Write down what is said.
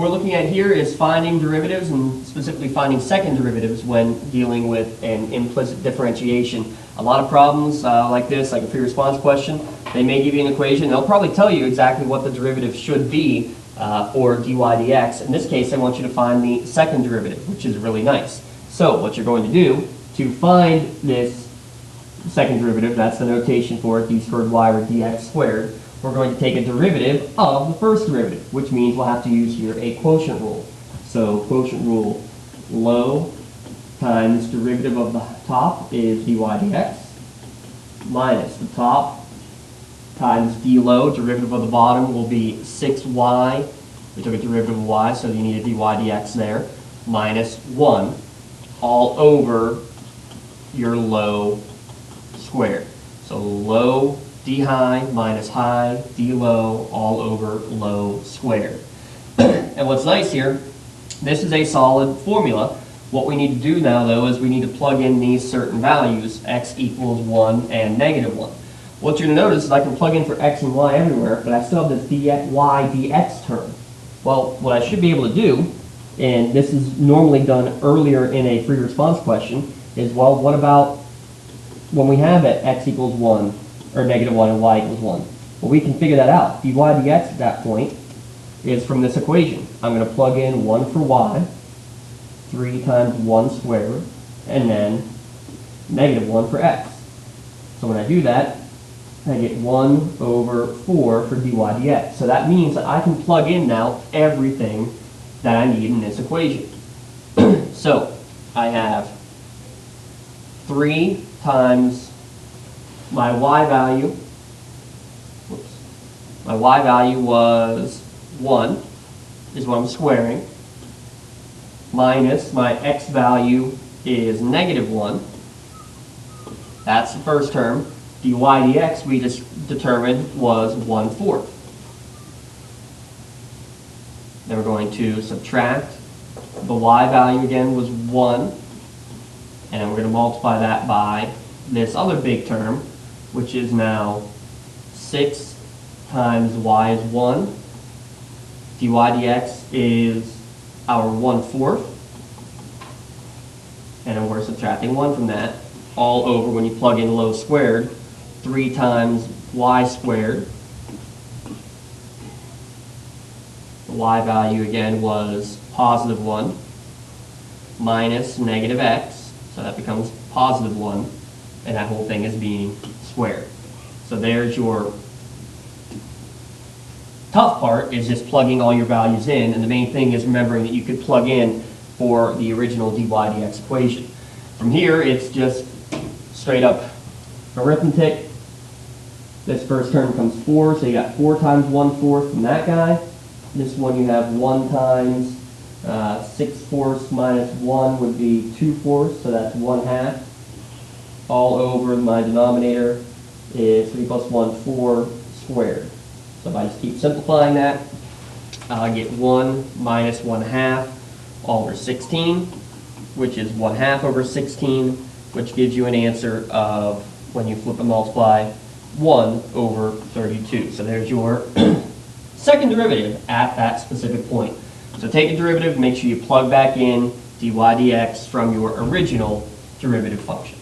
What we're looking at here is finding derivatives, and specifically finding second derivatives when dealing with an implicit differentiation. A lot of problems like this, like a free response question, they may give you an equation. They'll probably tell you exactly what the derivative should be for dy dx. In this case, I want you to find the second derivative, which is really nice. So what you're going to do to find this second derivative, that's the notation for it, d squared y or dx squared, we're going to take a derivative of the first derivative, which means we'll have to use here a quotient rule. So quotient rule, low times derivative of the top is dy dx, minus the top times d low, derivative of the bottom will be 6y, we took a derivative of y, so you need a dy dx there, minus 1, all over your low squared. So low d high minus high d low all over low squared. And what's nice here, this is a solid formula. What we need to do now though is we need to plug in these certain values, x equals 1 and negative 1. What you're going to notice is I can plug in for x and y everywhere, but I still have this dy dx term. Well, what I should be able to do, and this is normally done earlier in a free response question, is, well, what about when we have it x equals 1 or negative 1 and y equals 1? Well, we can figure that out. dy dx at that point is from this equation. I'm going to plug in 1 for y, 3 times 1 squared, and then negative 1 for x. So when I do that, I get 1 over 4 for dy dx. So that means that I can plug in now everything that I need in this equation. So I have 3 times my y value, my y value was 1, is what I'm squaring, minus my x value is negative 1. That's the first term. dy dx we just determined was 1/4. Then we're going to subtract. The y value again was 1. And then we're going to multiply that by this other big term, which is now 6 times y is 1. dy dx is our 1/4. And then we're subtracting 1 from that, all over when you plug in low squared, 3 times y squared. The y value again was positive 1, minus negative x, so that becomes positive 1, and that whole thing is being squared. So there's your tough part, is just plugging all your values in, and the main thing is remembering that you could plug in for the original dy dx equation. From here, it's just straight up arithmetic. This first term becomes 4, so you got 4 times 1/4 from that guy. This one you have 1 times 6/4 minus 1 would be 2/4, so that's 1/2. All over my denominator is 3 plus 1, 4 squared. So if I just keep simplifying that, I get 1 minus 1/2 all over 16, which is 1/2 over 16, which gives you an answer of, when you flip and multiply, 1 over 32. So there's your second derivative at that specific point. So take a derivative, make sure you plug back in dy dx from your original derivative function.